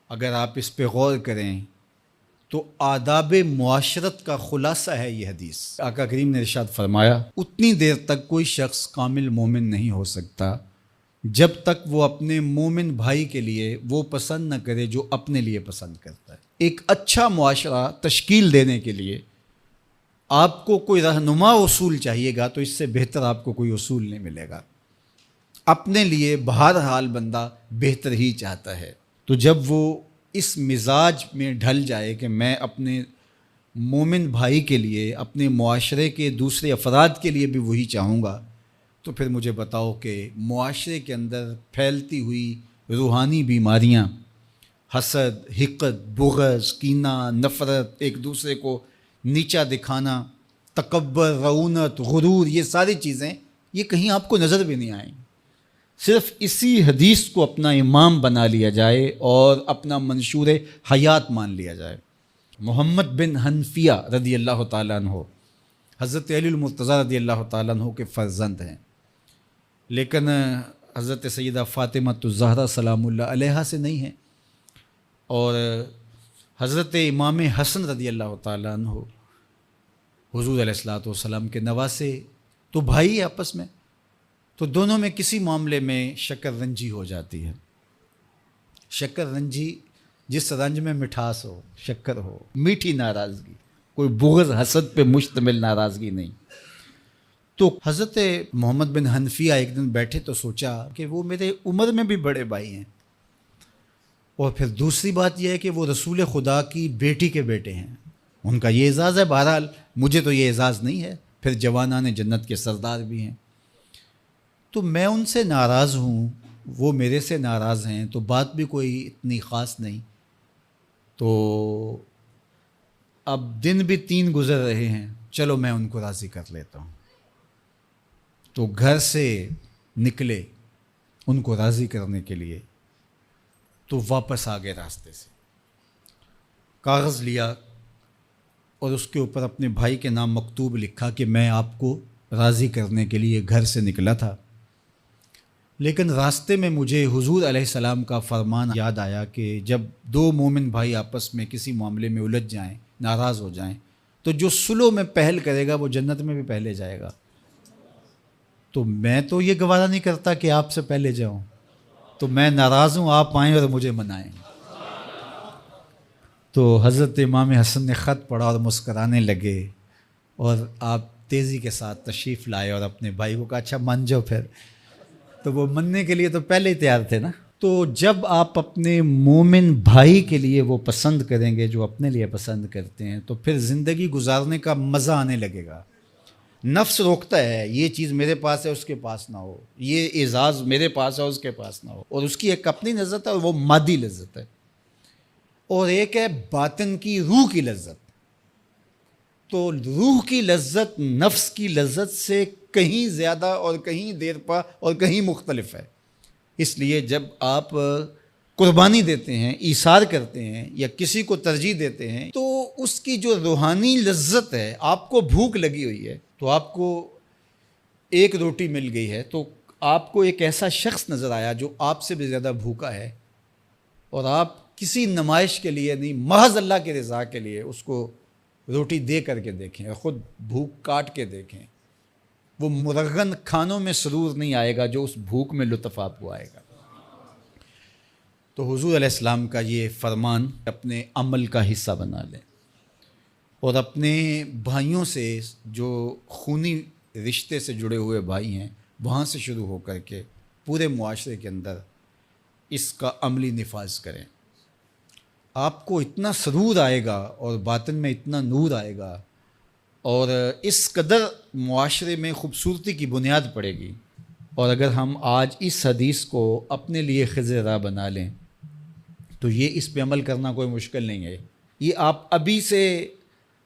اگر آپ اس پہ غور کریں تو آداب معاشرت کا خلاصہ ہے یہ حدیث۔ آقا کریم نے ارشاد فرمایا اتنی دیر تک کوئی شخص کامل مومن نہیں ہو سکتا جب تک وہ اپنے مومن بھائی کے لیے وہ پسند نہ کرے جو اپنے لیے پسند کرتا ہے۔ ایک اچھا معاشرہ تشکیل دینے کے لیے آپ کو کوئی رہنما اصول چاہیے گا تو اس سے بہتر آپ کو کوئی اصول نہیں ملے گا۔ اپنے لیے بہرحال بندہ بہتر ہی چاہتا ہے، تو جب وہ اس مزاج میں ڈھل جائے کہ میں اپنے مومن بھائی کے لیے، اپنے معاشرے کے دوسرے افراد کے لیے بھی وہی چاہوں گا، تو پھر مجھے بتاؤ کہ معاشرے کے اندر پھیلتی ہوئی روحانی بیماریاں، حسد، حقد، بغض، کینہ، نفرت، ایک دوسرے کو نیچا دکھانا، تکبر، رعونت، غرور، یہ ساری چیزیں یہ کہیں آپ کو نظر بھی نہیں آئیں۔ صرف اسی حدیث کو اپنا امام بنا لیا جائے اور اپنا منشور حیات مان لیا جائے۔ محمد بن حنفیہ رضی اللہ تعالیٰ عنہ حضرت علی المرتضیٰ رضی اللہ تعالیٰ عنہ کے فرزند ہیں، لیکن حضرت سیدہ فاطمہ الزہرا سلام اللہ علیہا سے نہیں ہیں، اور حضرت امام حسن رضی اللہ تعالیٰ عنہ حضور علیہ الصلوۃ والسلام کے نواسے، تو بھائی آپس میں، تو دونوں میں کسی معاملے میں شکر رنجی ہو جاتی ہے۔ شکر رنجی جس رنج میں مٹھاس ہو، شکر ہو، میٹھی ناراضگی، کوئی بغض حسد پہ مشتمل ناراضگی نہیں۔ تو حضرت محمد بن حنفیہ ایک دن بیٹھے تو سوچا کہ وہ میرے عمر میں بھی بڑے بھائی ہیں، اور پھر دوسری بات یہ ہے کہ وہ رسول خدا کی بیٹی کے بیٹے ہیں، ان کا یہ اعزاز ہے، بہرحال مجھے تو یہ اعزاز نہیں ہے، پھر جوانان جنت کے سردار بھی ہیں، تو میں ان سے ناراض ہوں، وہ میرے سے ناراض ہیں، تو بات بھی کوئی اتنی خاص نہیں، تو اب دن بھی 3 گزر رہے ہیں، چلو میں ان کو راضی کر لیتا ہوں۔ تو گھر سے نکلے ان کو راضی کرنے کے لیے، تو واپس آ گئے راستے سے، کاغذ لیا اور اس کے اوپر اپنے بھائی کے نام مکتوب لکھا کہ میں آپ کو راضی کرنے کے لیے گھر سے نکلا تھا، لیکن راستے میں مجھے حضور علیہ السلام کا فرمان یاد آیا کہ جب 2 مومن بھائی آپس میں کسی معاملے میں الجھ جائیں، ناراض ہو جائیں، تو جو صلح میں پہل کرے گا وہ جنت میں بھی پہلے جائے گا، تو میں تو یہ گوارا نہیں کرتا کہ آپ سے پہلے جاؤں، تو میں ناراض ہوں، آپ آئیں اور مجھے منائیں۔ تو حضرت امام حسن نے خط پڑھا اور مسکرانے لگے، اور آپ تیزی کے ساتھ تشریف لائے اور اپنے بھائی کو کہا اچھا مان جاؤ پھر، تو وہ مننے کے لیے تو پہلے ہی تیار تھے نا۔ تو جب آپ اپنے مومن بھائی کے لیے وہ پسند کریں گے جو اپنے لیے پسند کرتے ہیں، تو پھر زندگی گزارنے کا مزہ آنے لگے گا۔ نفس روکتا ہے یہ چیز میرے پاس ہے اس کے پاس نہ ہو، یہ اعزاز میرے پاس ہے اس کے پاس نہ ہو، اور اس کی ایک اپنی لذت ہے اور وہ مادی لذت ہے، اور ایک ہے باطن کی، روح کی لذت۔ تو روح کی لذت نفس کی لذت سے کہیں زیادہ اور کہیں دیر پا اور کہیں مختلف ہے۔ اس لیے جب آپ قربانی دیتے ہیں، ایثار کرتے ہیں یا کسی کو ترجیح دیتے ہیں، تو اس کی جو روحانی لذت ہے، آپ کو بھوک لگی ہوئی ہے، تو آپ کو ایک روٹی مل گئی ہے، تو آپ کو ایک ایسا شخص نظر آیا جو آپ سے بھی زیادہ بھوکا ہے، اور آپ کسی نمائش کے لیے نہیں، محض اللہ کی رضا کے لیے اس کو روٹی دے کر کے دیکھیں، خود بھوک کاٹ کے دیکھیں، وہ مرغن کھانوں میں سرور نہیں آئے گا جو اس بھوک میں لطف آپ کو آئے گا۔ تو حضور علیہ السلام کا یہ فرمان اپنے عمل کا حصہ بنا لیں، اور اپنے بھائیوں سے، جو خونی رشتے سے جڑے ہوئے بھائی ہیں، وہاں سے شروع ہو کر کے پورے معاشرے کے اندر اس کا عملی نفاذ کریں۔ آپ کو اتنا سرور آئے گا اور باطن میں اتنا نور آئے گا، اور اس قدر معاشرے میں خوبصورتی کی بنیاد پڑے گی۔ اور اگر ہم آج اس حدیث کو اپنے لیے خضر راہ بنا لیں تو یہ اس پہ عمل کرنا کوئی مشکل نہیں ہے۔ یہ آپ ابھی سے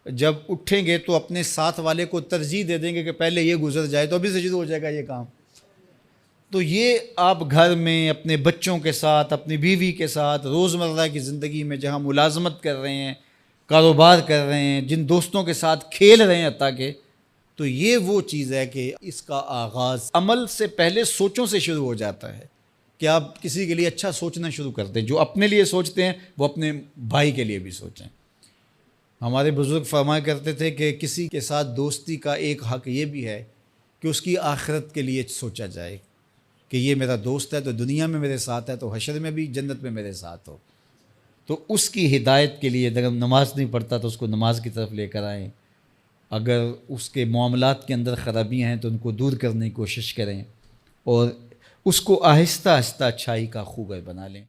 جب اٹھیں گے تو اپنے ساتھ والے کو ترجیح دے دیں گے کہ پہلے یہ گزر جائے، تو ابھی سے شروع ہو جائے گا یہ کام۔ تو یہ آپ گھر میں اپنے بچوں کے ساتھ، اپنی بیوی کے ساتھ، روزمرہ کی زندگی میں جہاں ملازمت کر رہے ہیں، کاروبار کر رہے ہیں، جن دوستوں کے ساتھ کھیل رہے ہیں حتیٰ کہ، تو یہ وہ چیز ہے کہ اس کا آغاز عمل سے پہلے سوچوں سے شروع ہو جاتا ہے کہ آپ کسی کے لیے اچھا سوچنا شروع کر دیں. جو اپنے لیے سوچتے ہیں وہ اپنے بھائی کے لیے بھی سوچیں. ہمارے بزرگ فرمایا کرتے تھے کہ کسی کے ساتھ دوستی کا ایک حق یہ بھی ہے کہ اس کی آخرت کے لیے سوچا جائے کہ یہ میرا دوست ہے تو دنیا میں میرے ساتھ ہے تو حشر میں بھی جنت میں میرے ساتھ ہو. تو اس کی ہدایت کے لیے اگر نماز نہیں پڑھتا تو اس کو نماز کی طرف لے کر آئیں. اگر اس کے معاملات کے اندر خرابیاں ہیں تو ان کو دور کرنے کی کوشش کریں اور اس کو آہستہ آہستہ اچھائی کا خوگر بنا لیں.